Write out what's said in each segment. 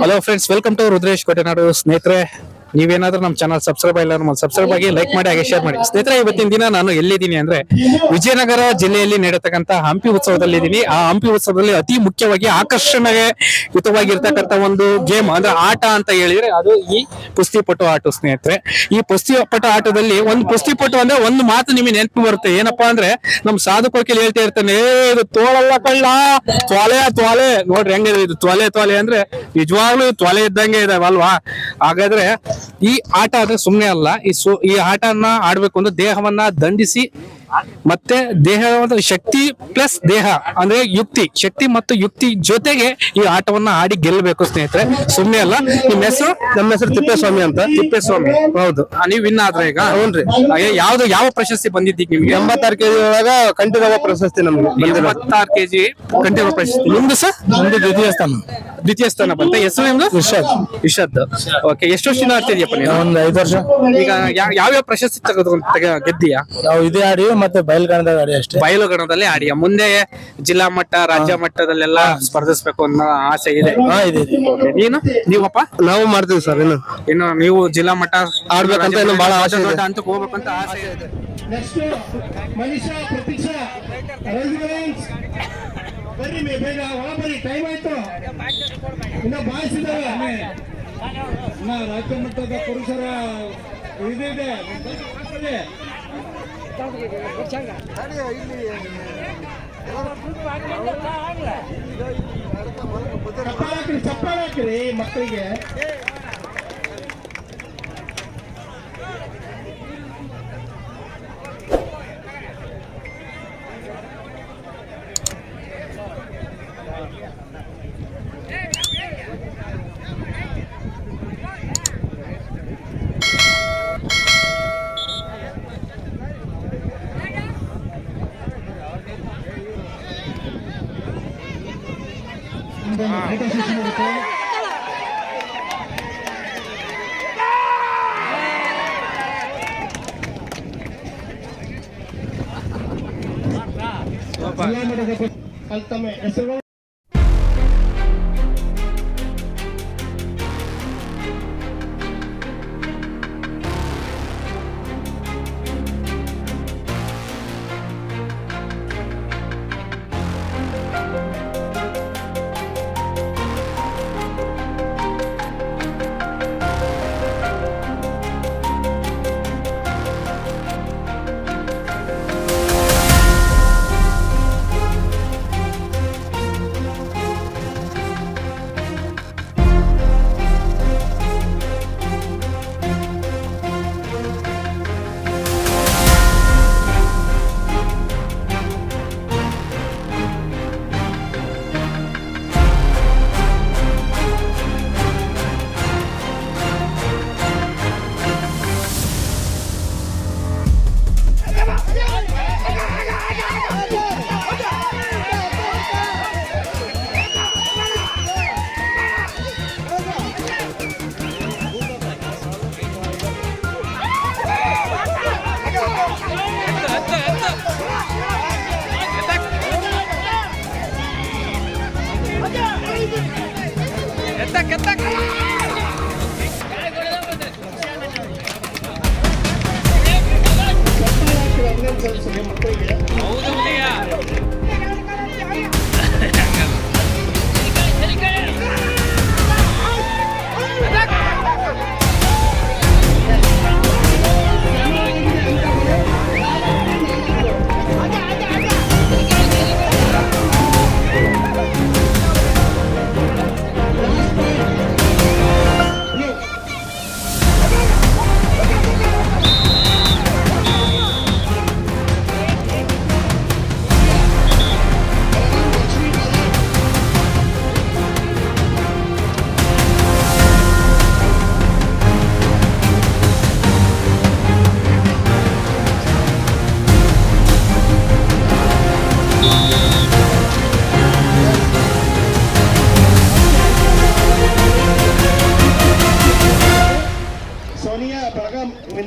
Hello friends, welcome to Rudresh Kotenadu. ಸ್ನೇಹಿತರೆ, ನೀವೇನಾದ್ರೂ ನಮ್ಮ ಚಾನಲ್ ಸಬ್ಸ್ಕ್ರೈಬ್ ಆಗಿಲ್ಲ ಅಂದ್ರೆ ಸಬ್ಸ್ಕ್ರೈಬ್ ಆಗಿ, ಲೈಕ್ ಮಾಡಿ, ಹಾಗೆ ಶೇರ್ ಮಾಡಿ. ಸ್ನೇಹಿತರೆ, ಇವತ್ತಿನ ದಿನ ನಾನು ಎಲ್ಲಿದ್ದೀನಿ ಅಂದ್ರೆ ವಿಜಯನಗರ ಜಿಲ್ಲೆಯಲ್ಲಿ ನಡೆಯತಕ್ಕಂತ ಹಂಪಿ ಉತ್ಸವದಲ್ಲಿ ಇದ್ದೀನಿ. ಆ ಹಂಪಿ ಉತ್ಸವದಲ್ಲಿ ಅತಿ ಮುಖ್ಯವಾಗಿ ಆಕರ್ಷಣೆಯುತವಾಗಿರ್ತಕ್ಕಂಥ ಒಂದು ಗೇಮ್ ಅಂದ್ರೆ ಆಟ ಅಂತ ಹೇಳಿದ್ರೆ ಅದು ಈ ಕುಸ್ತಿಪಟು ಆಟ. ಸ್ನೇಹಿತರೆ, ಈ ಕುಸ್ತಿಪಟು ಆಟದಲ್ಲಿ ಒಂದು ಕುಸ್ತಿಪಟು ಅಂದ್ರೆ ಒಂದು ಮಾತು ನಿಮಗೆ ನೆನಪು ಬರುತ್ತೆ. ಏನಪ್ಪಾ ಅಂದ್ರೆ ನಮ್ ಸಾಧು ಕೋಕಿಲ್ ಹೇಳ್ತಾ ಇರ್ತಾನೆ, ಇದು ತೋಳಲ್ಲ ಕಳ್ಳ, ತ್ವಾಲೆ ನೋಡ್ರಿ ಹೆಂಗಿದೆ ಇದು ತ್ವಾಲೆ ಅಂದ್ರೆ ನಿಜವಾಗ್ಲೂ ತ್ವಾಲೆ ಇದ್ದಂಗೆ ಇದಾವೆ ಅಲ್ವಾ. ಹಾಗಾದ್ರೆ ಈ ಆಟ ಅಂದ್ರೆ ಸುಮ್ನೆ ಅಲ್ಲ. ಈ ಆಟನ ಆಡ್ಬೇಕು ಅಂದ್ರೆ ದೇಹವನ್ನ ದಂಡಿಸಿ ಮತ್ತೆ ದೇಹದ ಶಕ್ತಿ ಪ್ಲಸ್ ದೇಹ ಅಂದ್ರೆ ಯುಕ್ತಿ, ಶಕ್ತಿ ಮತ್ತು ಯುಕ್ತಿ ಜೊತೆಗೆ ಈ ಆಟವನ್ನ ಆಡಿ ಗೆಲ್ಲಬೇಕು ಸ್ನೇಹಿತರೆ, ಸುಮ್ನೆ ಅಲ್ಲ. ನಿಮ್ಮ ಹೆಸರು? ನಮ್ಮ ಹೆಸರು ತಿಪ್ಪೇಸ್ವಾಮಿ ಅಂತ. ತಿಪ್ಪೇಸ್ವಾಮಿ, ಹೌದು. ನೀವು ವಿನ್ ಆದ್ರೆ ಈಗ? ಹೌನ್ರಿ. ಯಾವ ಪ್ರಶಸ್ತಿ ಬಂದಿದ್ದೀಗ ನಿಮ್ಗೆ? 86 kg ಒಳಗ ಕಂಠೀರವ ಪ್ರಶಸ್ತಿ ನಮ್ಗೆ. 86 kg ಕಂಠೀರವ ಪ್ರಶಸ್ತಿ. ನಿಮ್ದು ಸರ್? ನಮ್ದು ದ್ವಿತೀಯ ಸ್ಥಾನ ಬಂತ. ಹೆಸರು ನಿಮ್ದು? ಇರ್ಷದ್. ಓಕೆ, ಎಷ್ಟು ವರ್ಷದಿಂದ ಆಡ್ತಿದ್ಯಪ್ಪ ನೀನು? ಒಂದು 5 ವರ್ಷ. ಈಗ ಯಾವ್ಯಾವ ಪ್ರಶಸ್ತಿ ಗೆದ್ದೀಯಾ? ಇದೇ ಆಡಿ ಮತ್ತೆ ಬಯಲುಗಾಣದಲ್ಲಿ ಆಡಿ ಅಷ್ಟೇ. ಬಯಲುಗಾಣದಲ್ಲಿ ಆಡಿಯ? ಮುಂದೆ ಜಿಲ್ಲಾ ಮಟ್ಟ, ರಾಜ್ಯ ಮಟ್ಟದಲ್ಲೆಲ್ಲ ಸ್ಪರ್ಧಿಸಬೇಕು ಅನ್ನೋ ಆಸೆ ಇದೆ? ನೀವಪ್ಪ? ನಾವು ಮಾಡ್ತೀವಿ ಸರ್. ಇನ್ನು ನೀವು ಜಿಲ್ಲಾ ಮಟ್ಟ ಆಡ್ಬೇಕಂತ ಬಹಳ ಆಸೆ ಇದೆ. ಹಂತಕ್ಕೆ ಹೋಗ್ಬೇಕಂತ ಆಸೆ ಇದೆ. ಬರ್ರಿ ಬೇಗ ಒಳ ಬರ್ರಿ, ಟೈಮ್ ಆಯ್ತು. ಇನ್ನ ಬಾಯಿಸಿದಾವೆ ರಾಜ್ಯ ಮಟ್ಟದ ಪುರುಷರ ಇದಿದೆ. ಚಪ್ಪಾಳೆ ಹಾಕ್ರಿ ಮಕ್ಕಳಿಗೆ. ತಮ್ಮ ಹೆಸರು?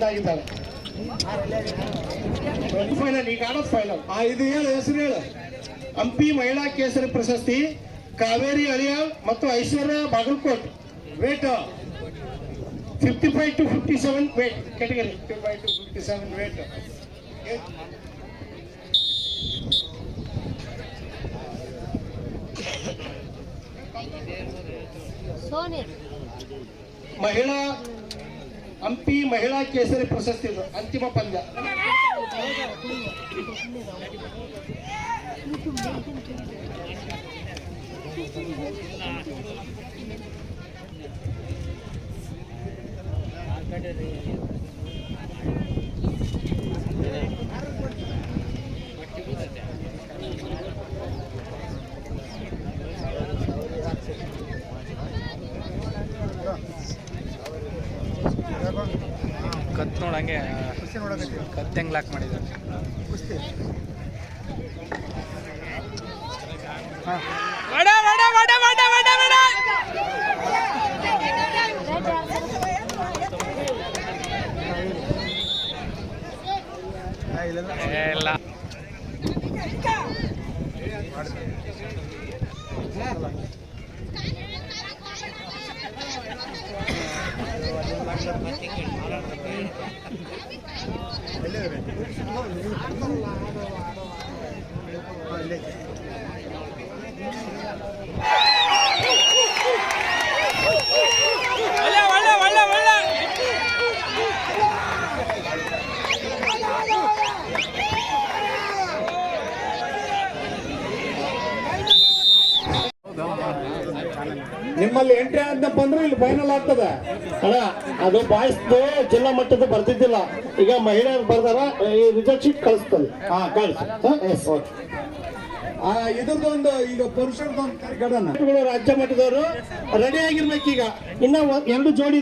ಆಗಿದ್ದಾರೆ. ಫೈನಲ್ ಈಗ ಆಡೋದು ಫೈನಲ್. ಇದು ಹೇಳು, ಹೆಸರು ಹೇಳು. ಹಂಪಿ ಮಹಿಳಾ ಕೇಸರಿ ಪ್ರಶಸ್ತಿ ಕಾವೇರಿ ಅಳಿಯಾಳ್ ಮತ್ತು Aishwarya Bagalkot. Weight 55 to 57 weight category 55 to 57 weight. ಮಹಿಳಾ ಹಂಪಿ ಮಹಿಳಾ ಕೇಸರಿ ಪ್ರಶಸ್ತಿ ಅಂತಿಮ ಪಂದ್ಯ. ಕತ್ ನೋಡಂಗೆ ಕತ್ ಹೆಂಗ್ ಲಾಕ್ ಮಾಡಿದ್ದಾರೆ. ಇಲ್ಲ ನಿಮ್ಮಲ್ಲಿ ಎಂಟ್ರಿ ಆದ್ನಪ್ಪ ಅಂದ್ರೆ ಇಲ್ಲಿ ಫೈನಲ್ ಆಗ್ತದ ಅಣ್ಣ. ಅದು ಬಾಯ್ಸ್ ಜಿಲ್ಲಾ ಮಟ್ಟದ ಬರ್ತಿದ್ದಿಲ್ಲ, ಈಗ ಮಹಿಳೆಯರು ಬರ್ದಾರ, ಈ ರಿಸಲ್ಟ್ ಶೀಟ್ ಕಳಿಸ್ತದೆ. ಇದ್ರದೊಂದು ಈಗ ಪುರುಷರದೊಂದು ರಾಜ್ಯ ಮಟ್ಟದವರು ರೆಡಿ ಆಗಿರ್ಬೇಕೀಗ. ಇನ್ನ 2 ಜೋಡಿ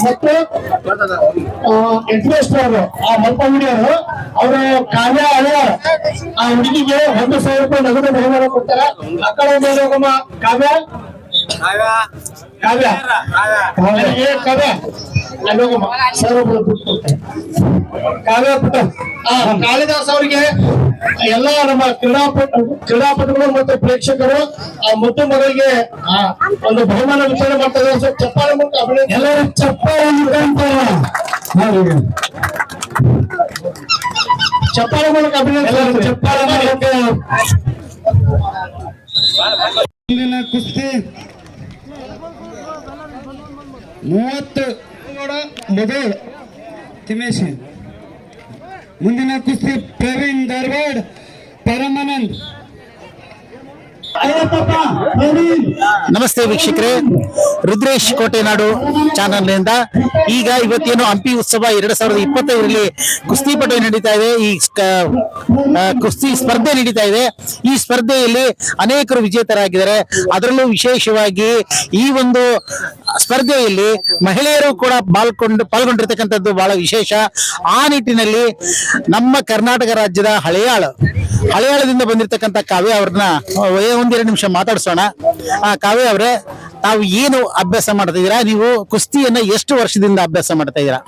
ಮತ್ತು ಇಂಟ್ರೆಸ್ಟರ್ ಆ ಮಲ್ಪ ಹುಡುಗಿಯರು ಅವರು ಕಾವ್ಯ ಅಳಿಯಾರ್ ಆ ಹುಡುಗಿಗೆ 1,000 ರೂಪಾಯಿ ನಗದು ಬಹುಮಾನ ಕೊಡ್ತಾರ. ಆ ಕಡೆ ಹೋಗಮ್ಮ ಕಾವ್ಯ ಕಾವ್ಯ ಕಾವ್ಯ ಅಲ್ಲೋಗಮ್ಮ ಸರ್ ಕಾವ್ಯ ಪುಟ್ಟ ಕಾಳಿದಾಸ್ ಅವರಿಗೆ ಎಲ್ಲ ನಮ್ಮ ಕ್ರೀಡಾಪಟುಗಳು ಮತ್ತು ಪ್ರೇಕ್ಷಕರು ಮುದ್ದು ಮಗಳಿಗೆ ಒಂದು ಬಹುಮಾನ ವಿತರಣೆ ಮಾಡ್ತಾರೆ. ಚಪ್ಪಾಳೆ ಮೂಲಕ ಅಭಿನಂದನೆ. ಎಲ್ಲರೂ ಚಪ್ಪಾಳೆ ಮೂಲಕ ಅಭಿನಂದನೆ. ಚಪ್ಪಾಳೆ ಮೂಲಕ ಕುಸ್ತಿ 30 ಮೊದಲು ತಿಮೇಶ್. ಮುಂದಿನ ಕುಸ್ತಿ ಪ್ರವೀಣ್ ಧಾರವಾಡ ಪರಮಾನಂದ್. ನಮಸ್ತೆ ವೀಕ್ಷಕರೇ, ರುದ್ರೇಶ್ ಕೋಟೆನಾಡು ಚಾನಲ್ನಿಂದ ಈಗ ಇವತ್ತೇನು ಹಂಪಿ ಉತ್ಸವ 2025ರಲ್ಲಿ ಕುಸ್ತಿಪಟು ನಡೀತಾ ಇದೆ. ಈ ಕುಸ್ತಿ ಸ್ಪರ್ಧೆ ನಡೀತಾ ಇದೆ. ಈ ಸ್ಪರ್ಧೆಯಲ್ಲಿ ಅನೇಕರು ವಿಜೇತರಾಗಿದ್ದಾರೆ. ಅದರಲ್ಲೂ ವಿಶೇಷವಾಗಿ ಈ ಒಂದು ಸ್ಪರ್ಧೆಯಲ್ಲಿ ಮಹಿಳೆಯರು ಕೂಡ ಪಾಲ್ಗೊಂಡಿರ್ತಕ್ಕಂಥದ್ದು ಬಹಳ ವಿಶೇಷ. ಆ ನಿಟ್ಟಿನಲ್ಲಿ ನಮ್ಮ ಕರ್ನಾಟಕ ರಾಜ್ಯದ ಹಳೆಯಾಳದಿಂದ ಬಂದಿರತಕ್ಕಂಥ ಕಾವ್ಯ ಅವ್ರನ್ನ 1-2 ನಿಮಿಷ ಮಾತಾಡ್ಸೋಣ. ಕಾವ್ಯ ಅವರೇ, ತಾವು ಏನು ಅಭ್ಯಾಸ ಮಾಡ್ತಾ ಇದ್ದೀರಾ? ನೀವು ಕುಸ್ತಿಯನ್ನ ಎಷ್ಟು ವರ್ಷದಿಂದ ಅಭ್ಯಾಸ ಮಾಡ್ತಾ ಇದ್ದೀರಾ?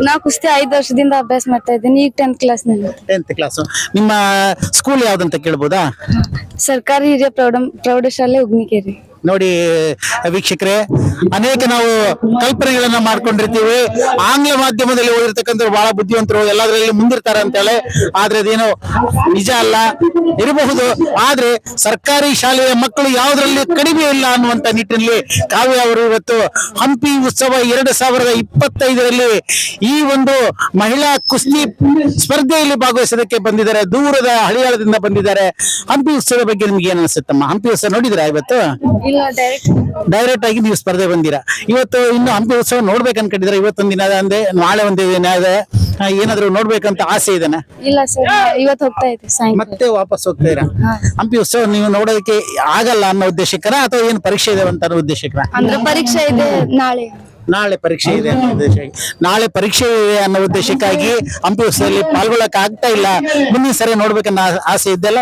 ನಾ ಕುಸ್ತಿ 5 ವರ್ಷದಿಂದ ಅಭ್ಯಾಸ ಮಾಡ್ತಾ ಇದ್ದೀನಿ. ಈಗ 10th ಕ್ಲಾಸ್. ನಿಮ್ಮ ಸ್ಕೂಲ್ ಯಾವ್ದಂತ ಕೇಳ್ಬೋದಾ? ಸರ್ಕಾರಿ ಹಿರಿಯ ಪ್ರೌಢಶಾಲೆ ಉಗ್ನಿಕೇರಿ. ನೋಡಿ ವೀಕ್ಷಕರೇ, ಅನೇಕ ನಾವು ಕಲ್ಪನೆಗಳನ್ನ ಮಾಡ್ಕೊಂಡಿರ್ತೀವಿ. ಆಂಗ್ಲ ಮಾಧ್ಯಮದಲ್ಲಿ ಓದಿರ್ತಕ್ಕಂಥವ್ರು ಬಹಳ ಬುದ್ಧಿವಂತರು, ಎಲ್ಲದರಲ್ಲಿ ಮುಂದಿರ್ತಾರೆ ಅಂತೇಳಿ. ಆದ್ರೆ ಅದೇನು ನಿಜ ಅಲ್ಲ, ಇರಬಹುದು. ಆದ್ರೆ ಸರ್ಕಾರಿ ಶಾಲೆಯ ಮಕ್ಕಳು ಯಾವುದರಲ್ಲಿ ಕಡಿಮೆ ಇಲ್ಲ ಅನ್ನುವಂತ ನಿಟ್ಟಿನಲ್ಲಿ ಕಾವ್ಯ ಅವರು ಇವತ್ತು ಹಂಪಿ ಉತ್ಸವ 2025ರಲ್ಲಿ ಈ ಒಂದು ಮಹಿಳಾ ಕುಸ್ತಿ ಸ್ಪರ್ಧೆಯಲ್ಲಿ ಭಾಗವಹಿಸೋದಕ್ಕೆ ಬಂದಿದ್ದಾರೆ. ದೂರದ ಹಳಿಯಾಳದಿಂದ ಬಂದಿದ್ದಾರೆ. ಹಂಪಿ ಉತ್ಸವದ ಬಗ್ಗೆ ನಿಮ್ಗೆ ಏನ್ ಅನ್ಸುತ್ತಮ್ಮ? ಹಂಪಿ ಉತ್ಸವ ನೋಡಿದ್ರಾ ಇವತ್ತು? ಇಲ್ಲ ಡೈರೆಕ್ಟ್ ಆಗಿ ನೀವು ಸ್ಪರ್ಧೆ ಬಂದಿರಾ. ಇವತ್ತು ಇನ್ನು ಹಂಪಿ ಉತ್ಸವ ನೋಡ್ಬೇಕು ಅನ್ಕೊಂಡಿದ್ರೆ? ಇವತ್ತೊಂದ್ ದಿನ ಅಂದ್ರೆ ನಾಳೆ ಒಂದೇ ದಿನ ಇದೆ, ಏನಾದ್ರು ನೋಡ್ಬೇಕಂತ ಆಸೆ ಇದೆನಾ? ಇಲ್ಲ ಸರ್, ಇವತ್ತು ಹೋಗ್ತಾ ಇದ್ದೆ ಸಾಯಂಕಾಲ. ಮತ್ತೆ ವಾಪಸ್ ಹೋಗ್ತೀರಾ? ಹಂಪಿ ಉತ್ಸವ ನೀವು ನೋಡೋದಕ್ಕೆ ಆಗಲ್ಲ ಅನ್ನೋ ಉದ್ದೇಶಕ್ಕನ ಅಥವಾ ಏನು ಪರೀಕ್ಷೆ ಇದೆ ಅಂತ ಅನ್ನೋ ಉದ್ದೇಶಕ್ಕನ? ಅಂದ್ರೆ ಪರೀಕ್ಷೆ ಇದೆ ನಾಳೆ. ನಾಳೆ ಪರೀಕ್ಷೆ ಇದೆ ಅನ್ನೋ ಉದ್ದೇಶ, ನಾಳೆ ಪರೀಕ್ಷೆ ಇದೆ ಅನ್ನೋ ಉದ್ದೇಶಕ್ಕಾಗಿ ಹಂಪಿ ಉತ್ಸವದಲ್ಲಿ ಪಾಲ್ಗೊಳ್ಳಕ್ ಆಗ್ತಾ ಇಲ್ಲ. ಮುಂದಿನ ಸರಿ ನೋಡ್ಬೇಕನ್ನೋ ಆಸೆ ಇದ್ದಲ್ಲ?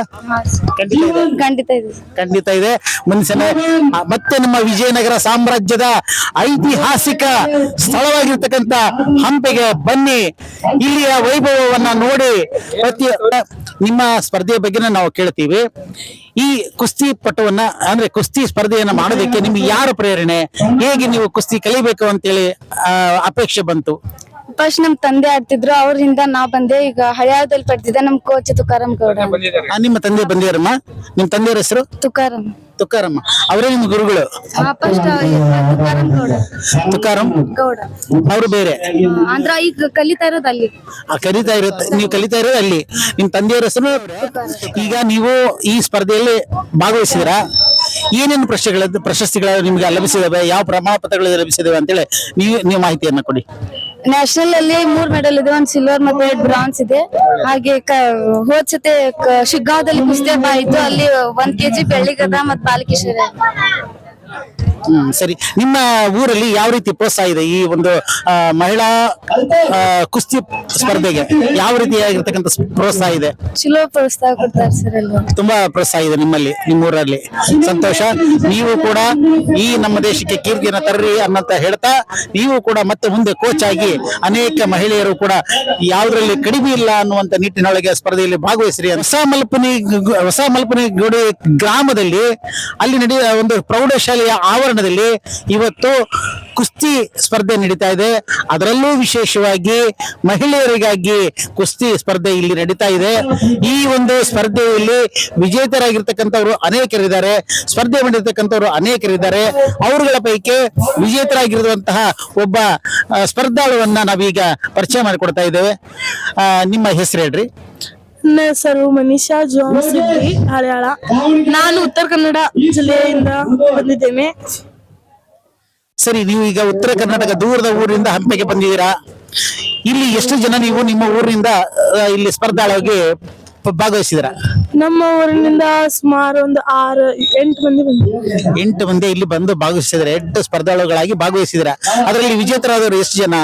ಖಂಡಿತ ಇದೆ. ಖಂಡಿತ ಇದೆ. ಖಂಡಿತ ಇದೆ. ಮುಂದಿನ ಸಲ ಮತ್ತೆ ನಮ್ಮ ವಿಜಯನಗರ ಸಾಮ್ರಾಜ್ಯದ ಐತಿಹಾಸಿಕ ಸ್ಥಳವಾಗಿರ್ತಕ್ಕಂಥ ಹಂಪಿಗೆ ಬನ್ನಿ, ಇಲ್ಲಿಯ ವೈಭವವನ್ನ ನೋಡಿ. ನಿಮ್ಮ ಸ್ಪರ್ಧೆಯ ಬಗ್ಗೆ ನಾವು ಕೇಳ್ತೀವಿ. ಈ ಕುಸ್ತಿ ಪಟವನ್ನ ಅಂದ್ರೆ ಕುಸ್ತಿ ಸ್ಪರ್ಧೆಯನ್ನ ಮಾಡೋದಕ್ಕೆ ನಿಮ್ಗೆ ಯಾರ ಪ್ರೇರಣೆ, ಹೇಗೆ ನೀವು ಕುಸ್ತಿ ಕಲಿಬೇಕು ಅಂತೇಳಿ ಅಪೇಕ್ಷೆ ಬಂತು? ಫಸ್ಟ್ ನಮ್ ತಂದೆ ಆಡ್ತಿದ್ರು, ಅವ್ರಿಂದ ನಾ ಬಂದೆ. ಈಗ ಹಳೆಯಾದಲ್ಲಿ ಪಡ್ತಿದ್ದೆ. ನಮ್ ಕೋಚ್ ತುಕಾರಾಮ್ ಗೌಡ. ನಿಮ್ಮ ತಂದೆ ಬಂದಿರಮ್ಮ? ನಿಮ್ ತಂದೆಯವ್ರ ಹೆಸರು? ತುಕಾರಾಮ್. ತುಕಾರಮ್ಮ ಅವರೇ ನಿಮ್ಮ ಗುರುಗಳು? ಫಸ್ಟ್ ತುಕಾರಾಮ್ ಗೌಡ. ತುಕಾರಾಮ್ ಗೌಡ ಅವರು ಬೇರೆ? ಅಂದ್ರ ಈಗ ಕಲಿತಾ ಇರೋದು ಅಲ್ಲಿ. ನೀವು ಕಲಿತಾ ಇರೋದು ಅಲ್ಲಿ. ನಿಮ್ ತಂದೆಯವರ ಹೆಸರು? ಈಗ ನೀವು ಈ ಸ್ಪರ್ಧೆಯಲ್ಲಿ ಭಾಗವಹಿಸಿದ್ರ, ಏನೇನು ಪ್ರಶಸ್ತಿಗಳು ನಿಮ್ಗೆ ಲಭಿಸಿದಾವೆ, ಯಾವ ಪ್ರಮಾಣ ಪತ್ರಗಳು ಲಭಿಸಿದಾವೆ ಅಂತೇಳಿ ನೀವು ಮಾಹಿತಿಯನ್ನ ಕೊಡಿ. ನ್ಯಾಷನಲ್ ಅಲ್ಲಿ 3 ಮೆಡಲ್ ಇದೆ, 1 ಸಿಲ್ವರ್ ಮತ್ತೆ 2 ಬ್ರಾನ್ಸ್ ಇದೆ. ಹಾಗೆ ಹೋದ್ ಸತೆ ಶಿಗ್ಗಾಂವದಲ್ಲಿ ಕುಸ್ತಿ ಹಬ್ಬ ಆಯ್ತು, ಅಲ್ಲಿ 1 kg ಬೆಳ್ಳಿಗದ ಮತ್ತೆ ಬಾಲಕಿಶೋರ. ಸರಿ. ನಿಮ್ಮ ಊರಲ್ಲಿ ಯಾವ ರೀತಿ ಪ್ರೋತ್ಸಾಹ ಇದೆ ಈ ಒಂದು ಮಹಿಳಾ ಕುಸ್ತಿ ಸ್ಪರ್ಧೆಗೆ? ಯಾವ ರೀತಿಯಾಗಿರ್ತಕ್ಕಂಥ ಪ್ರೋತ್ಸಾಹ ಇದೆ? ಚಲೋ ಪ್ರೋತ್ಸಾಹ ಕೊಡ್ತಾರೆ ಸರ್ ಎಲ್ಲ. ತುಂಬಾ ಪ್ರೋತ್ಸಾಹ ಇದೆ ನಿಮ್ಮಲ್ಲಿ, ನಿಮ್ಮ ಊರಲ್ಲಿ. ಸಂತೋಷ. ನೀವು ಕೂಡ ಈ ನಮ್ಮ ದೇಶಕ್ಕೆ ಕೀರ್ತಿಯನ್ನ ತರ್ರಿ ಅನ್ನಂತ ಹೇಳ್ತಾ, ನೀವು ಕೂಡ ಮತ್ತೆ ಮುಂದೆ ಕೋಚ್ ಆಗಿ ಅನೇಕ ಮಹಿಳೆಯರು ಕೂಡ ಯಾವುದರಲ್ಲಿ ಕಡಿಮೆ ಇಲ್ಲ ಅನ್ನುವಂತ ನಿಟ್ಟಿನೊಳಗೆ ಸ್ಪರ್ಧೆಯಲ್ಲಿ ಭಾಗವಹಿಸ್ರಿ. ಹೊಸ ಮಲ್ಪನಗುಡಿ ಗ್ರಾಮದಲ್ಲಿ ಅಲ್ಲಿ ನಡೆಯುವ ಒಂದು ಪ್ರೌಢಶಾಲೆಯ ಆವರಣದಲ್ಲಿ ಇವತ್ತು ಕುಸ್ತಿ ಸ್ಪರ್ಧೆ ನಡೀತಾ ಇದೆ. ಅದರಲ್ಲೂ ವಿಶೇಷವಾಗಿ ಮಹಿಳೆಯರಿಗಾಗಿ ಕುಸ್ತಿ ಸ್ಪರ್ಧೆ ಇಲ್ಲಿ ನಡೀತಾ ಇದೆ. ಈ ಒಂದು ಸ್ಪರ್ಧೆಯಲ್ಲಿ ವಿಜೇತರಾಗಿರ್ತಕ್ಕಂಥವ್ರು ಅನೇಕರಿದ್ದಾರೆ, ಸ್ಪರ್ಧೆ ಮಾಡಿರ್ತಕ್ಕಂಥವ್ರು ಅನೇಕರಿದ್ದಾರೆ. ಅವರುಗಳ ಪೈಕಿ ವಿಜೇತರಾಗಿರುವಂತಹ ಒಬ್ಬ ಸ್ಪರ್ಧಾಳುವನ್ನ ನಾವೀಗ ಪರಿಚಯ ಮಾಡಿಕೊಡ್ತಾ ಇದ್ದೇವೆ. ನಿಮ್ಮ ಹೆಸರು ಹೇಳ್ರಿ. ನನ್ನ ಹೆಸರು ಮನೀಷಾ ಜೋನ್ ಸಿದ್ದಿ ಹಳೆಯಾಳ. ನಾನು ಉತ್ತರ ಕನ್ನಡ ಜಿಲ್ಲೆಯಿಂದ ಬಂದಿದ್ದೇನೆ. ಸರಿ, ನೀವು ಈಗ ಉತ್ತರ ಕರ್ನಾಟಕ ದೂರದ ಊರಿಂದ ಹಂಪಿಗೆ ಬಂದಿದ್ದೀರಾ. ಇಲ್ಲಿ ಎಷ್ಟು ಜನ ನೀವು ನಿಮ್ಮ ಊರಿನಿಂದ ಇಲ್ಲಿ ಸ್ಪರ್ಧಾಳಾಗಿ ಭಾಗವಹಿಸಿದಿರ? ನಮ್ಮ ಊರಿನಿಂದ ಸುಮಾರು ಒಂದು 6-8 ಮಂದಿ ಬಂದಿದ್ದಾರೆ. 8 ಮಂದಿ ಇಲ್ಲಿ ಬಂದು ಭಾಗವಹಿಸಿದ್ರೆ 8 ಸ್ಪರ್ಧಾಳುಗಳಾಗಿ ಭಾಗವಹಿಸಿದ್ರ. ಅದರಲ್ಲಿ ವಿಜೇತರಾದವರು ಎಷ್ಟು ಜನ?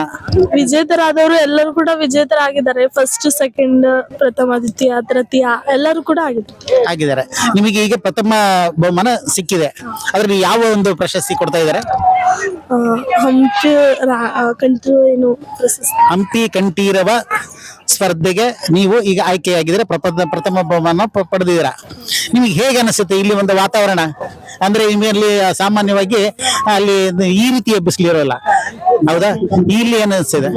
ವಿಜೇತರಾದವರು ಎಲ್ಲರೂ ಕೂಡ ವಿಜೇತರಾಗಿದ್ದಾರೆ. ಫಸ್ಟ್, ಸೆಕೆಂಡ್, ಪ್ರಥಮ, ದ್ವಿತೀಯ, ತೃತೀಯ ಎಲ್ಲರೂ ಕೂಡ ಆಗಿದ್ದಾರೆ. ನಿಮಗೆ ಈಗ ಪ್ರಥಮ ಬಹುಮಾನ ಸಿಕ್ಕಿದೆ. ಅದರಲ್ಲಿ ಯಾವ ಒಂದು ಪ್ರಶಸ್ತಿ ಕೊಡ್ತಾ ಇದ್ದಾರೆ? ಹಂಪಿ ಕಂಠೀರವ ಪ್ರಶಸ್ತಿ. ಹಂಪಿ ಕಂಠೀರವ ಸ್ಪರ್ಧೆಗೆ ನೀವು ಈಗ ಆಯ್ಕೆಯಾಗಿದ್ರೆ ಪ್ರಥಮ ಬಹುಮಾನ ಪಡೆದಿದ್ದೀರಾ. ನಿಮಗೆ ಹೇಗೆ ಅನಿಸುತ್ತೆ ಇಲ್ಲಿ ಒಂದು ವಾತಾವರಣ? ಅಂದ್ರೆ ಇಲ್ಲಿ ಸಾಮಾನ್ಯವಾಗಿ ಅಲ್ಲಿ ಈ ರೀತಿಯ ಬಿಸಿಲು ಇರೋಲ್ಲ, ಹೌದಾ? ಇಲ್ಲಿ ಏನ್ ಅನಿಸ್ತಿದೆ?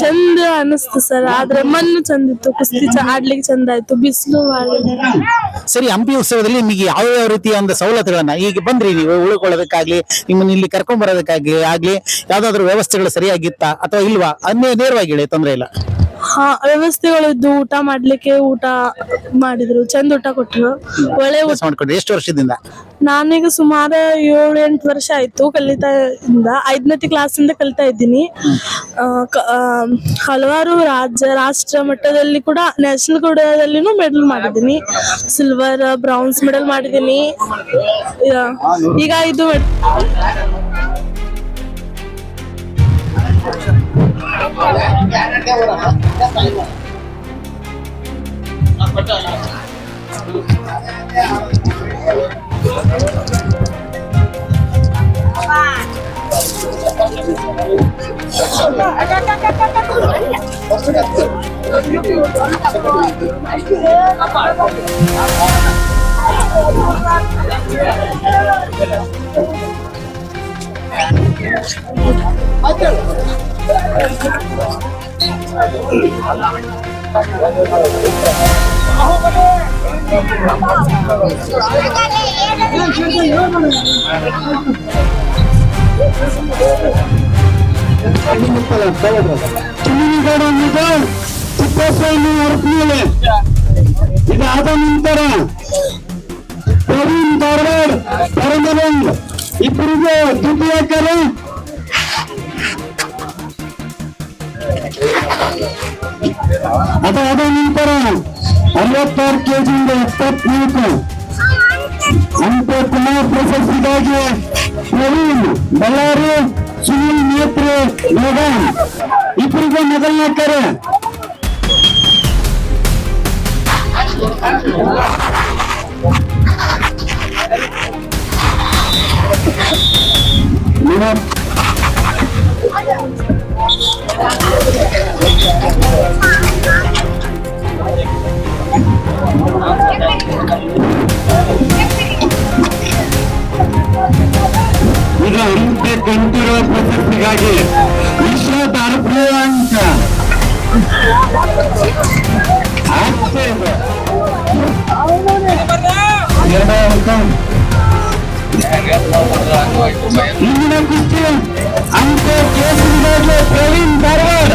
ಚಂದ ಅನಿಸ್ತು ಸರ್. ಆದ್ರೆ ಮಣ್ಣು ಚಂದ ಇತ್ತು, ಕುಸ್ತಿ ಆಡ್ಲಿಕ್ಕೆ ಚಂದ ಆಯ್ತು, ಬಿಸಿಲು. ಸರಿ, ಹಂಪಿ ಉತ್ಸವದಲ್ಲಿ ನಿಮಗೆ ಯಾವ ರೀತಿಯ ಒಂದು ಸವಲತ್ತುಗಳನ್ನ ಈಗ ಬಂದ್ರಿ ನೀವು ಉಳ್ಕೊಳ್ಳೋದಕ್ಕಾಗ್ಲಿ, ನಿಮ್ಮನ್ನ ಇಲ್ಲಿ ಕರ್ಕೊಂಡ್ ಬರೋದಕ್ಕಾಗ್ಲಿ ಯಾವ್ದಾದ್ರು ವ್ಯವಸ್ಥೆಗಳು ಸರಿಯಾಗಿತ್ತಾ ಅಥವಾ ಇಲ್ವಾ? ನೇರವಾಗಿ ಹೇಳಿ, ತೊಂದ್ರೆ ಇಲ್ಲ. ವ್ಯವಸ್ಥೆಗಳು ಇದ್ದು, ಊಟ ಮಾಡ್ಲಿಕ್ಕೆ ಊಟ ಮಾಡಿದ್ರು, ಚಂದ ಊಟ ಕೊಟ್ಟರು, ಒಳ್ಳೆ ಊಟ ಮಾಡ್ಕೊಂಡ್ರಿ. ಎಷ್ಟು ವರ್ಷದಿಂದ? ನಾನೀಗ ಸುಮಾರು 7-8 ವರ್ಷ ಆಯ್ತು ಕಲಿತಾ ಇಂದ. 5ನೇ ಕ್ಲಾಸಿಂದ ಕಲಿತಾ ಇದ್ದೀನಿ. ಹಲವಾರು ರಾಷ್ಟ್ರ ಮಟ್ಟದಲ್ಲಿ ಕೂಡ, ನ್ಯಾಷನಲ್ ಕೂಡದಲ್ಲಿನೂ ಮೆಡಲ್ ಮಾಡಿದ್ದೀನಿ. ಸಿಲ್ವರ್, ಬ್ರೌನ್ಸ್ ಮೆಡಲ್ ಮಾಡಿದ್ದೀನಿ. ಈಗ ಇದು Apa? ತಿಪ್ಪೇಸ್ವಾಮಿ ಅರಪನಹಳ್ಳಿ. ಇದಾದ ನಂತರ ಪ್ರವೀಣ್ ಧಾರವಾಡ ಪರಮರಂಗ್ ಇಬ್ಬರಿಗೆ ದ್ವಿತೀಯಕರ. ಅದಾದ ನಂತರ 66 ಕೆಜಿಯಿಂದ 74 ಅಂಪೆ ಕುಮಾರ್ ಪ್ರಶಸ್ತಿಗಾಗಿ ಪ್ರವೀಣ್ ಬಳ್ಳಾರಿ, ಸುನಿಲ್ ನೇತ್ರೆ ಮೇಘಾನ್ ಇಬ್ಬರಿಗೆ ಮೊದಲನೇ ಕರೆ. ಈಗ ಅಂಪೆ ಕಂಠೀರವ ಪ್ರಶಸ್ತಿಗಾಗಿ ವಿಶ್ವದ ಅರ್ಪಣಾಂಕ ಇಂದಿನ ಕುಸ್ತಿ ಅಂಪೆ ಕೇಸರಿಗಾಗಿ ಪ್ರವೀಣ್ ಧಾರವಾಡ,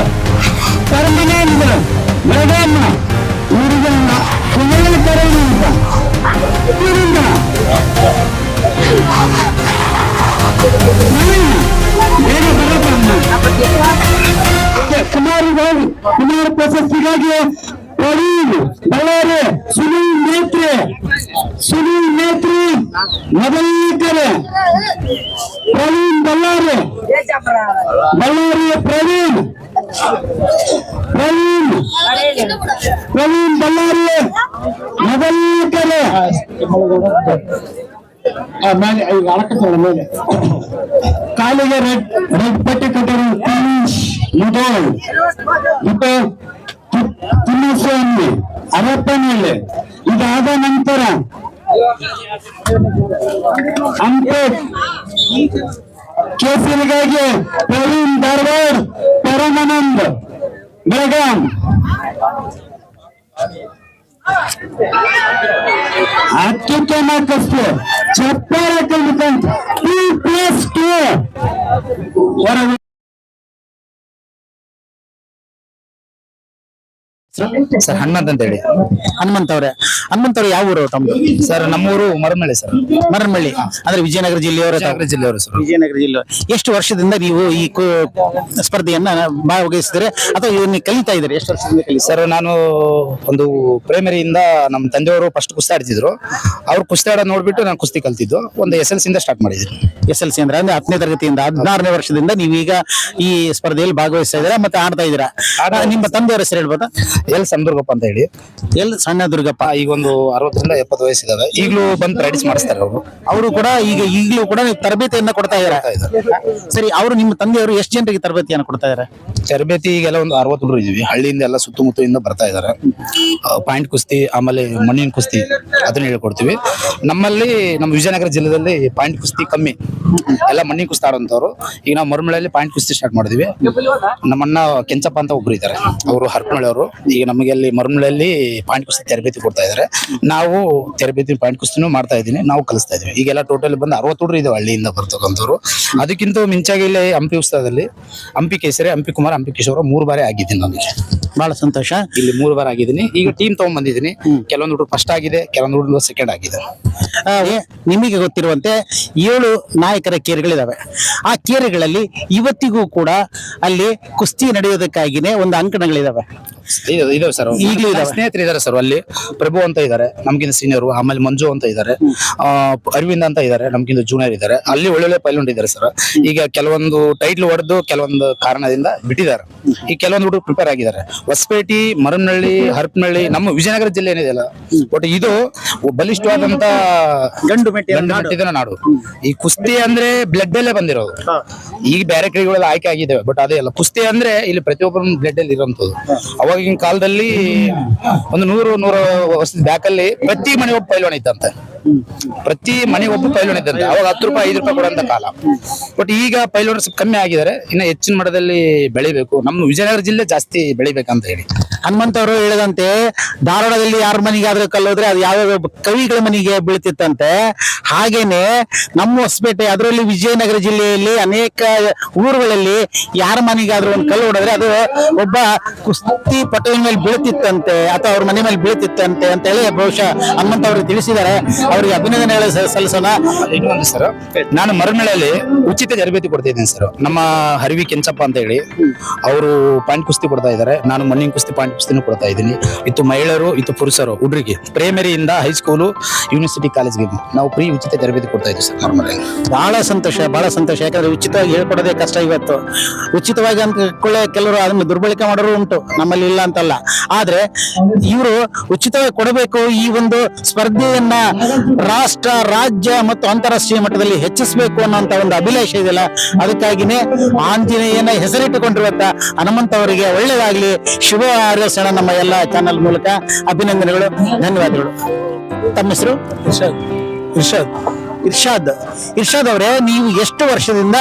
ಪರಮನಂದ ಮೇಘಮ್ಮ ಇವರಿಗೆ ಕುಮಾರ ಕರೆಯಿಂದ ಕುಮಾರ ಪ್ರಶಸ್ತಿಗಾಗಿ ಪ್ರವೀಣ್ ಬಳ್ಳಾರಿ, ಸುನಿಲ್ ನೇತ್ರಿ ಮೊದಲನೇ ಕರೆ. ಪ್ರವೀಣ್ ಬಳ್ಳಾರಿ ಪ್ರವೀಣ್ ಬಳ್ಳಾರಿ ಮೊದಲನೇ ಕರೆ. ಮೇಲೆ ಕಾಲಿಗೆ ರೆಡ್ ಪಟ್ಟಿ ಕಟ್ಟರು ತಿಮ್ಮಸ್ವಾಮಿ ಅರಪ್ಪನಹಳ್ಳಿ. ಇದಾದ ನಂತರ ಅಂಪೆ ಕೇಸರಿಗಾಗಿ ಪ್ರವೀಣ್ ಧಾರವಾಡ, ಪರಮಾನಂದ್ ಬೆಳಗಾಂ. ಅತ್ಯುತ್ತಮ ಕುಸ್ತಿ ಚಪ್ಪಾಳ ಕಂಡುಕೊಂಡು 2+2 ಸರ್ ಹನುಮಂತ್ ಅಂತ ಹೇಳಿ. ಹನುಮಂತ್ ಅವ್ರೆ ಯಾವ ಊರು ತಮ್ಮದು? ಸರ್ ನಮ್ಮೂರು ಮರಮಳ್ಳಿ ಸರ್. ಮರಮಳ್ಳಿ ಅಂದ್ರೆ ವಿಜಯನಗರ ಜಿಲ್ಲೆಯವರ? ಜಿಲ್ಲೆಯವರು ಸರ್. ವಿಜಯನಗರ ಜಿಲ್ಲೆ. ಎಷ್ಟು ವರ್ಷದಿಂದ ನೀವು ಈ ಸ್ಪರ್ಧೆಯನ್ನ ಭಾಗವಹಿಸಿದ್ರೆ ಅಥವಾ ಇವನ್ನ ಕಲಿತಾ ಇದ್ದಾರೆ? ಎಷ್ಟು ವರ್ಷದಿಂದ ಕಲಿತ? ಸರ್ ನಾನು ಒಂದು ಪ್ರೈಮರಿಯಿಂದ ನಮ್ಮ ತಂದೆಯವರು ಫಸ್ಟ್ ಕುಸ್ತಿ ಆಡ್ತಿದ್ರು. ಅವ್ರು ಕುಸ್ತಿ ಆಡೋದು ನೋಡ್ಬಿಟ್ಟು ನಾನು ಕುಸ್ತಿ ಕಲ್ತಿದ್ದು. ಒಂದು SLC ಇಂದ ಸ್ಟಾರ್ಟ್ ಮಾಡಿದ್ದೀನಿ. SLC ಅಂದ್ರೆ 10ನೇ ತರಗತಿಯಿಂದ 16ನೇ ವರ್ಷದಿಂದ ನೀವೀಗ ಈ ಸ್ಪರ್ಧೆಯಲ್ಲಿ ಭಾಗವಹಿಸ್ತಾ ಇದ್ದೀರಾ ಮತ್ತೆ ಆಡ್ತಾ ಇದ್ದೀರಾ. ನಿಮ್ಮ ತಂದೆಯವರ ಹೆಸರು ಹೇಳ್ಬೋದಾ? ಎಲ್ ಸಣ್ಣದುರ್ಗಪ್ಪ ಅಂತ ಹೇಳಿ. ಎಲ್ ಸಣ್ಣ ದುರ್ಗಪ್ಪ. ಈಗ ಒಂದು 60ರಿಂದ 70 ವಯಸ್ಸಿದಾವೆ. ಈಗಲೂ ಬಂದು ಪ್ರಾಕ್ಟೀಸ್ ಮಾಡಿಸ್ತಾರೆ ಅವರು ಕೂಡ. ಈಗಲೂ ಕೂಡ ನೀವು ತರಬೇತಿಯನ್ನ ಕೊಡ್ತಾ ಇದ್ದಾರೆ. ಸರಿ, ಅವರು ನಿಮ್ಮ ತಂದೆಯವರು ಎಷ್ಟು ಜನರಿಗೆ ತರಬೇತಿಯನ್ನು ಕೊಡ್ತಾ ಇದ್ದಾರೆ? ತರಬೇತಿ ಈಗೆಲ್ಲ ಒಂದು 60 ಹುಡುಗರು ಇದೀವಿ. ಹಳ್ಳಿಯಿಂದ ಎಲ್ಲ ಸುತ್ತಮುತ್ತಲಿಂದ ಬರ್ತಾ ಇದ್ದಾರೆ. ಪಾಯಿಂಟ್ ಕುಸ್ತಿ, ಆಮೇಲೆ ಮಣ್ಣಿನ ಕುಸ್ತಿ ಅದನ್ನ ಹೇಳ್ಕೊಡ್ತೀವಿ. ನಮ್ಮಲ್ಲಿ ನಮ್ಮ ವಿಜಯನಗರ ಜಿಲ್ಲೆಯಲ್ಲಿ ಪಾಯಿಂಟ್ ಕುಸ್ತಿ ಕಮ್ಮಿ, ಎಲ್ಲ ಮಣ್ಣಿನ ಕುಸ್ತಿ ಆಡುವಂತವ್ರು. ಈಗ ನಾವು ಮರಮಳ್ಳಿಯಲ್ಲಿ ಪಾಯಿಂಟ್ ಕುಸ್ತಿ ಸ್ಟಾರ್ಟ್ ಮಾಡಿದ್ವಿ. ನಮ್ಮನ್ನ ಕೆಂಚಪ್ಪ ಅಂತ ಒಬ್ರು ಇದ್ದಾರೆ, ಅವರು ಹರಪನಹಳ್ಳಿಯವರು. ಈಗ ನಮಗೆ ಅಲ್ಲಿ ಮರಮಳ್ಳಿಯಲ್ಲಿ ಪಾಯಿಂಟ್ ಕುಸ್ತಿ ತರಬೇತಿ ಕೊಡ್ತಾ ಇದ್ದಾರೆ. ನಾವು ತರಬೇತಿ ಪಾಯಿಂಟ್ ಕುಸ್ತಿನೂ ಮಾಡ್ತಾ ಇದ್ದೀನಿ, ನಾವು ಕಲಿಸ್ತಾ ಇದೀವಿ. ಈಗೆಲ್ಲ ಟೋಟಲ್ ಬಂದು 60 ಹುಡುಗರು ಇದಾವೆ ಹಳ್ಳಿಯಿಂದ ಬರ್ತಕ್ಕಂಥವ್ರು. ಅದಕ್ಕಿಂತ ಮಿಂಚಾಗಿ ಇಲ್ಲಿ ಹಂಪಿ ಉತ್ಸವದಲ್ಲಿ ಹಂಪಿ ಕೇಸರಿ, ಹಂಪಿ ಕುಮಾರ್, ಹಂಪಿ ಕಿಶೋರ 3 ಬಾರಿ ಆಗಿದ್ದೀನಿ. ನನಗೆ ಬಹಳ ಸಂತೋಷ. ಇಲ್ಲಿ 3 ಬಾರಿ ಆಗಿದ್ದೀನಿ. ಈಗ ಟೀಮ್ ತಗೊಂಡ್ ಬಂದಿದ್ದೀನಿ. ಕೆಲವೊಂದು ಹುಡುಗರು ಫಸ್ಟ್ ಆಗಿದೆ, ಕೆಲವೊಂದು ಹುಡುಗರು ಸೆಕೆಂಡ್ ಆಗಿದೆ. ನಿಮಗೆ ಗೊತ್ತಿರುವಂತೆ 7 ನಾಯಕರ ಕೇರಿಗಳಿದಾವೆ. ಆ ಕೇರಿಗಳಲ್ಲಿ ಇವತ್ತಿಗೂ ಕೂಡ ಅಲ್ಲಿ ಕುಸ್ತಿ ನಡೆಯೋದಕ್ಕಾಗಿನೇ ಒಂದು ಅಂಕಣಗಳಿದಾವೆ. ಇದಾವೆ ಸರ್. ಈಗಲೂ ಸ್ನೇಹಿತರು ಇದಾರೆ ಸರ್. ಅಲ್ಲಿ ಪ್ರಭು ಅಂತ ಇದ್ದಾರೆ, ನಮ್ಗಿಂತ ಸೀನಿಯರ್. ಆಮೇಲೆ ಮಂಜು ಅಂತ ಇದ್ದಾರೆ, ಅರವಿಂದ್ ಅಂತ ಇದ್ದಾರೆ, ನಮ್ಗಿಂತ ಜೂನಿಯರ್ ಇದ್ದಾರೆ. ಅಲ್ಲಿ ಒಳ್ಳೊಳ್ಳೆ ಪೈಲಟ್ ಇದ್ದಾರೆ ಸರ್. ಈಗ ಕೆಲವೊಂದು ಟೈಟ್ಲ್ ಹೊಡೆದು ಕೆಲವೊಂದು ಕಾರಣದಿಂದ ಬಿಟ್ಟಿದ್ದಾರೆ. ಈಗ ಕೆಲವೊಂದು ಹುಡುಗರು ಪ್ರಿಪೇರ್ ಆಗಿದ್ದಾರೆ. ಹೊಸಪೇಟೆ, ಮರಮನಹಳ್ಳಿ, ಹರಪನಹಳ್ಳಿ, ನಮ್ಮ ವಿಜಯನಗರ ಜಿಲ್ಲೆ ಏನಿದೆಯಲ್ಲ, ಬಟ್ ಇದು ಬಲಿಷ್ಠವಾದಂತ ಗಂಡು ಮೆಟ್ಟಿದ ನಾಡು. ಈ ಕುಸ್ತಿ ಅಂದ್ರೆ ಬ್ಲಡ್ ಅಲ್ಲೇ ಬಂದಿರೋದು. ಈಗ ಬೇರೆ ಕ್ರೀಡೆಗಳೆಲ್ಲ ಆಯ್ಕೆ ಆಗಿದ್ದಾವೆ, ಬಟ್ ಅದೇ ಅಲ್ಲ. ಕುಸ್ತಿ ಅಂದ್ರೆ ಇಲ್ಲಿ ಪ್ರತಿಯೊಬ್ಬರ ಬ್ಲಡ್ ಅಲ್ಲಿ ಇರುವಂತದ್ದು. ಅವಾಗಿನ ಕಾಲದಲ್ಲಿ ಒಂದು 100 ವರ್ಷದ ಬ್ಯಾಕ್ ಅಲ್ಲಿ ಪ್ರತಿ ಮನೆ ಒಬ್ಬ ಪೈಲ್ವಾನ್ ಇದ್ದಂತೆ. ಪ್ರತಿ ಮನೆಗೆ ಒಬ್ಬ ಪೈಲೋನ್ ಇದ್ದಂತೆ. ಅವಾಗ 10 ರೂಪಾಯಿ 5 ರೂಪಾಯಿ ಕೊಡುವಂತ ಕಾಲ. ಬಟ್ ಈಗ ಪೈಲೋನ್ ಸ್ವಲ್ಪ ಕಮ್ಮಿ ಆಗಿದ್ದಾರೆ. ಇನ್ನು ಹೆಚ್ಚಿನ ಮಟ್ಟದಲ್ಲಿ ಬೆಳಿಬೇಕು. ನಮ್ಮ ವಿಜಯನಗರ ಜಿಲ್ಲೆ ಜಾಸ್ತಿ ಬೆಳಿಬೇಕಂತ ಹೇಳಿ. ಹನುಮಂತ ಅವರು ಹೇಳಿದಂತೆ ಧಾರವಾಡದಲ್ಲಿ ಯಾರ ಮನೆಗೆ ಆದ್ರೆ ಕಲ್ಲೋದ್ರೆ ಅದು ಯಾವ ಕವಿಗಳ ಮನೆಗೆ ಬೀಳ್ತಿತ್ತಂತೆ. ಹಾಗೇನೆ ನಮ್ಮ ಹೊಸಪೇಟೆ ಅದರಲ್ಲಿ ವಿಜಯನಗರ ಜಿಲ್ಲೆಯಲ್ಲಿ ಅನೇಕ ಊರುಗಳಲ್ಲಿ ಯಾರ ಮನೆಗಾದ್ರೂ ಒಂದು ಕಲ್ಲು ಹೊಡೆದ್ರೆ ಅದು ಒಬ್ಬ ಕುಸ್ತಿ ಪಟುವಿನ ಮೇಲೆ ಬೀಳ್ತಿತ್ತಂತೆ ಅಥವಾ ಅವ್ರ ಮನೆ ಮೇಲೆ ಬೀಳ್ತಿತ್ತಂತೆ ಅಂತ ಹೇಳಿ ಬಹುಶಃ ಹನುಮಂತ ಅವರು ತಿಳಿಸಿದ್ದಾರೆ. ಅವರಿಗೆ ಅಭಿನಂದನೆ ಸಲ್ಲಿಸೋಣ. ಇನ್ನೊಂದು ಸರ್, ನಾನು ಮರಮೇಳಲ್ಲಿ ಉಚಿತ ತರಬೇತಿ ಕೊಡ್ತಾ ಇದ್ದೀನಿ ಸರ್. ನಮ್ಮ ಹರಿವಿ ಕೆಂಚಪ್ಪ ಅಂತ ಹೇಳಿ ಅವರು ಪಾಯಿಂಟ್ ಕುಸ್ತಿ ಕೊಡ್ತಾ ಇದ್ದಾರೆ. ನಾನು ಮಣ್ಣಿನ ಕುಸ್ತಿ ಪಾಯಿಂಟ್ ಕುಸ್ತಿನೂ ಕೊಡ್ತಾ ಇದ್ದೀನಿ. ಇತ್ತು ಮಹಿಳೆಯರು ಇತ್ತು ಪುರುಷರು ಹುಡುಗರಿಗೆ ಪ್ರೈಮರಿಯಿಂದ ಹೈಸ್ಕೂಲು ಯೂನಿವರ್ಸಿಟಿ ಕಾಲೇಜ್ಗೆ ನಾವು ಫ್ರೀ ಉಚಿತ ತರಬೇತಿ ಕೊಡ್ತಾ ಇದ್ದೀವಿ ಸರ್ ಮರಮೇಳಲ್ಲಿ. ಬಹಳ ಸಂತೋಷ, ಬಹಳ ಸಂತೋಷ. ಯಾಕಂದ್ರೆ ಉಚಿತವಾಗಿ ಹೇಳ್ಕೊಡೋದೇ ಕಷ್ಟ ಇವತ್ತು. ಉಚಿತವಾಗಿ ಅಂದ್ಕೊಳ್ಳೆ ಕೆಲವರು ಅದನ್ನು ದುರ್ಬಳಕೆ ಮಾಡೋರು ಉಂಟು, ನಮ್ಮಲ್ಲಿ ಇಲ್ಲ ಅಂತಲ್ಲ. ಆದ್ರೆ ಇವರು ಉಚಿತವಾಗಿ ಕೊಡಬೇಕು. ಈ ಒಂದು ಸ್ಪರ್ಧೆಯನ್ನ ರಾಷ್ಟ್ರ, ರಾಜ್ಯ ಮತ್ತು ಅಂತಾರಾಷ್ಟ್ರೀಯ ಮಟ್ಟದಲ್ಲಿ ಹೆಚ್ಚಿಸಬೇಕು ಅನ್ನೋಂತ ಒಂದು ಅಭಿಲಾಷೆ ಇದೆಯಲ್ಲ, ಅದಕ್ಕಾಗಿನೇ ಆಂಜನೇಯನ ಹೆಸರಿಟ್ಟುಕೊಂಡಿರುವಂತ ಹನುಮಂತ ಅವರಿಗೆ ಒಳ್ಳೆಯದಾಗ್ಲಿ, ಶುಭ ಹಾರೈಸೋಣ ನಮ್ಮ ಎಲ್ಲ ಚಾನಲ್ ಮೂಲಕ. ಅಭಿನಂದನೆಗಳು, ಧನ್ಯವಾದಗಳು. ತಮ್ಮ ಹೆಸರು? ಇರ್ಷಾದ್ ಅವರೇ, ನೀವು ಎಷ್ಟು ವರ್ಷದಿಂದ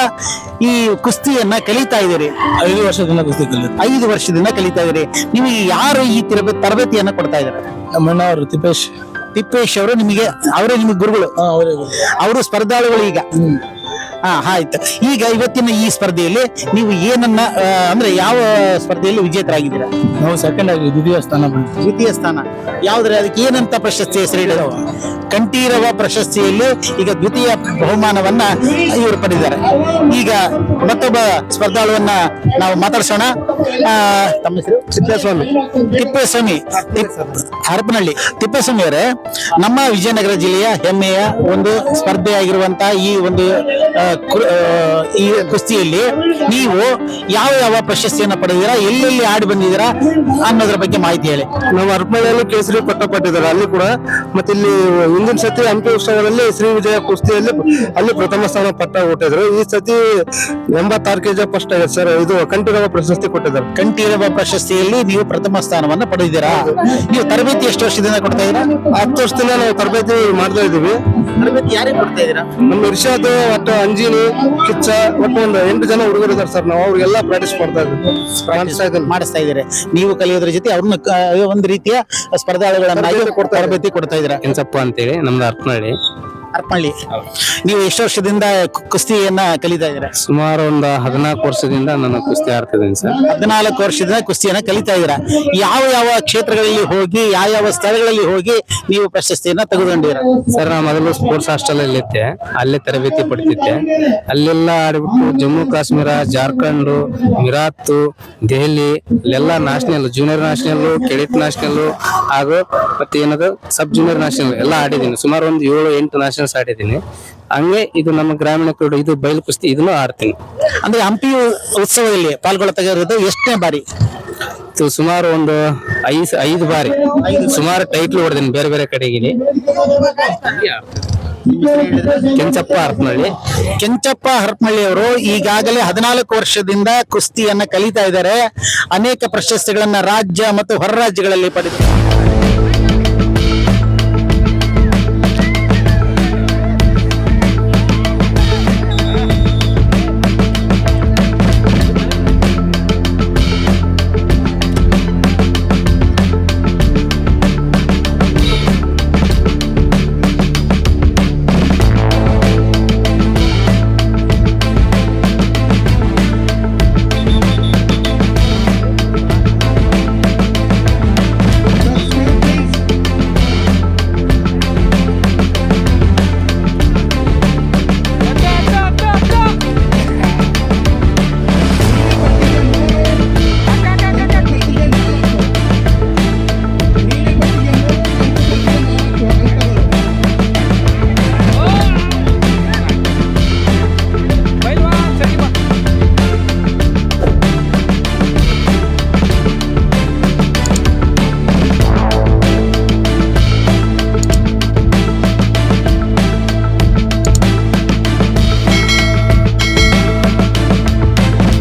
ಈ ಕುಸ್ತಿಯನ್ನ ಕಲಿತಾ ಇದ್ದೀರಿ? 5 ವರ್ಷದಿಂದ ಕುಸ್ತಿ ಕಲಿತು. 5 ವರ್ಷದಿಂದ ಕಲಿತಾ ಇದ್ದೀರಿ. ನಿಮಗೆ ಯಾರು ಈ ತರಬೇತಿಯನ್ನ ಕೊಡ್ತಾ ಇದ್ದಾರೆ? ನಮ್ಮಣ್ಣ ಅವರು ತಿಪ್ಪೇಶ್ ಅವರು ನಿಮಗೆ, ಅವರೇ ನಿಮಗೆ ಗುರುಗಳು? ಅವರು ಸ್ಪರ್ಧಾಳುಗಳು ಈಗ. ಆಯ್ತು. ಈಗ ಇವತ್ತಿನ ಈ ಸ್ಪರ್ಧೆಯಲ್ಲಿ ನೀವು ಏನನ್ನ ಅಂದ್ರೆ ಯಾವ ಸ್ಪರ್ಧೆಯಲ್ಲಿ ವಿಜೇತರಾಗಿದ್ದೀರಾ? ನಾವು ಸೆಕೆಂಡ್ ಆಗಿ ದ್ವಿತೀಯ ಸ್ಥಾನ. ಯಾವ್ದ್ರೆ ಅದಕ್ಕೆ ಏನಂತ ಪ್ರಶಸ್ತಿ ಹೆಸರಿಡಿರೋ? ಕಂಠೀರವ ಪ್ರಶಸ್ತಿಯಲ್ಲಿ ಈಗ ದ್ವಿತೀಯ ಬಹುಮಾನವನ್ನ ಇವರು ಪಡೆದಿದ್ದಾರೆ. ಈಗ ಮತ್ತೊಬ್ಬ ಸ್ಪರ್ಧಾಳುವನ್ನ ನಾವು ಮಾತಾಡ್ಸೋಣ. ತಮ್ಮ ಹೆಸರು? ತಿಪ್ಪೇಸ್ವಾಮಿ ಹರಪನಹಳ್ಳಿ. ತಿಪ್ಪೇಸ್ವಾಮಿ ಅವರೇ, ನಮ್ಮ ವಿಜಯನಗರ ಜಿಲ್ಲೆಯ ಹೆಮ್ಮೆಯ ಒಂದು ಸ್ಪರ್ಧೆ ಆಗಿರುವಂತಹ ಈ ಒಂದು ಈ ಕುಸ್ತಿಯಲ್ಲಿ ನೀವು ಯಾವ ಯಾವ ಪ್ರಶಸ್ತಿಯನ್ನ ಪಡೆದಿದ್ದೀರಾ, ಎಲ್ಲೆಲ್ಲಿ ಆಡಿ ಬಂದಿದ್ದೀರಾ ಅನ್ನೋದ್ರ ಬಗ್ಗೆ ಮಾಹಿತಿ ಹೇಳಿ. ನಾವು ಹರಪನಹಳ್ಳಿಯಲ್ಲಿ ಕೇಸರಿ ಪಟ್ಟ ಪಟ್ಟಿದ್ದಾರೆ ಅಲ್ಲಿ ಕೂಡ. ಮತ್ತೆ ಇಲ್ಲಿ ಹಿಂದಿನ ಸತಿ ಹಂಪಿ ಉತ್ಸವದಲ್ಲಿ ಶ್ರೀ ವಿಜಯ ಕುಸ್ತಿಯಲ್ಲಿ ಅಲ್ಲಿ ಪ್ರಥಮ ಸ್ಥಾನ ಪಟ್ಟ ಕೊಟ್ಟಿದ್ರು. ಈ ಸತಿ 86 kg ಫಸ್ಟ್ ಆಗಿದೆ ಸರ್. ಇದು ಕಂಠೀರವ ಪ್ರಶಸ್ತಿ ಕೊಟ್ಟಿದ್ದಾರೆ. ಕಂಠೀರವ ಪ್ರಶಸ್ತಿಯಲ್ಲಿ ನೀವು ಪ್ರಥಮ ಸ್ಥಾನವನ್ನ ಪಡೆದಿದ್ದೀರಾ. ನೀವು ತರಬೇತಿ ಎಷ್ಟು ವರ್ಷದಿಂದ ಕೊಡ್ತಾ ಇದ್ದೀರಾ? 10 ವರ್ಷದಿಂದ ನಾವು ತರಬೇತಿ ಮಾಡ್ತಾ ಇದ್ದೀವಿ. ತರಬೇತಿ ಯಾರಿಗೆ ಕೊಡ್ತಾ ಇದ್ದೀರಾ? ನಮ್ಮ ಇರ್ಷಾದ್, ಒಟ್ಟು ಅಂಜಿನಿ, ಕಿಚ್ಚ, ಒಟ್ಟು ಒಂದು 8 ಜನ ಹುಡುಗರು ಇದ್ದಾರೆ ಸರ್. ನಾವು ಅವ್ರಿಗೆಲ್ಲ ಪ್ರಾಕ್ಟೀಸ್ ಮಾಡಿಸ್ತಾ ಇದ್ದೀರಿ. ನೀವು ಕಲಿಯೋದ್ರ ಜೊತೆ ಅವ್ರನ್ನ ಒಂದು ರೀತಿಯ ಸ್ಪರ್ಧಾಳುಗಳನ್ನಾಗಿ ತರಬೇತಿ ಕೊಡ್ತಾ ಇದ್ದೀರಾ. ಕೆಂಚಪ್ಪ ಅಂತೇಳಿ ನಮ್ದು ಹರಪನಹಳ್ಳಿ. ನೀವು ಎಷ್ಟು ವರ್ಷದಿಂದ ಕುಸ್ತಿಯನ್ನ ಕಲಿತಾ ಇದ್ದೀರಾ? ಸುಮಾರು ಒಂದು 14 ವರ್ಷದಿಂದ ನಾನು ಕುಸ್ತಿ ಆಡ್ತಿದ್ದೀನಿ ಸರ್. 14 ವರ್ಷದಿಂದ ಕುಸ್ತಿಯನ್ನ ಕಲಿತಾ ಇದ್ದೀರಾ. ಯಾವ ಯಾವ ಕ್ಷೇತ್ರಗಳಲ್ಲಿ ಹೋಗಿ, ಯಾವ ಯಾವ ಸ್ಥಳಗಳಲ್ಲಿ ಹೋಗಿ ನೀವು ಪ್ರಶಸ್ತಿಯನ್ನ ತೆಗೆದುಕೊಂಡಿದ್ದೀರಾ? ಸರ್, ನಾ ಮೊದಲು ಸ್ಪೋರ್ಟ್ಸ್ ಹಾಸ್ಟೆಲ್ ಅಲ್ಲಿ ಇದ್ದೆ. ಅಲ್ಲೇ ತರಬೇತಿ ಪಡಿತಿದ್ದೆ. ಅಲ್ಲೆಲ್ಲ ಆಡ್ಬಿಟ್ಟು ಜಮ್ಮು ಕಾಶ್ಮೀರ, ಜಾರ್ಖಂಡ್, ಗುಜರಾತ್, ದೆಹಲಿ ಇಲ್ಲೆಲ್ಲ national, junior national, cadet national ಹಾಗೂ ಮತ್ತೆ ಏನದು ಸಬ್ ಜೂನಿಯರ್ ನ್ಯಾಷನಲ್ ಎಲ್ಲ ಆಡಿದ್ದೀನಿ. ಸುಮಾರು ಒಂದು 7-8 ನ್ಯಾಷನಲ್ಸ್ ಆಡಿದ್ದೀನಿ. ಹಂಗೆ ಇದು ನಮ್ಮ ಗ್ರಾಮೀಣ ಕ್ರೀಡೆ, ಇದು ಬಯಲು ಕುಸ್ತಿ, ಇದನ್ನು ಆಡ್ತೀನಿ. ಅಂದ್ರೆ ಹಂಪಿ ಉತ್ಸವದಲ್ಲಿ ಪಾಲ್ಗೊಳ್ತಾ ಇರೋದು ಎಷ್ಟನೇ ಬಾರಿ? ಸುಮಾರು ಒಂದು 5 ಬಾರಿ ಸುಮಾರು ಟೈಟ್ಲ್ ಹೊಡೆದಿನಿ ಬೇರೆ ಬೇರೆ ಕಡೆಗೆ. ಕೆಂಚಪ್ಪ ಹರಪನಹಳ್ಳಿ. ಕೆಂಚಪ್ಪ ಹರಪನಹಳ್ಳಿ ಅವರು ಈಗಾಗಲೇ 14 ವರ್ಷದಿಂದ ಕುಸ್ತಿಯನ್ನ ಕಲಿತಾ ಇದ್ದಾರೆ. ಅನೇಕ ಪ್ರಶಸ್ತಿಗಳನ್ನ ರಾಜ್ಯ ಮತ್ತು ಹೊರ ರಾಜ್ಯಗಳಲ್ಲಿ ಪಡೆದಿದ್ದಾರೆ.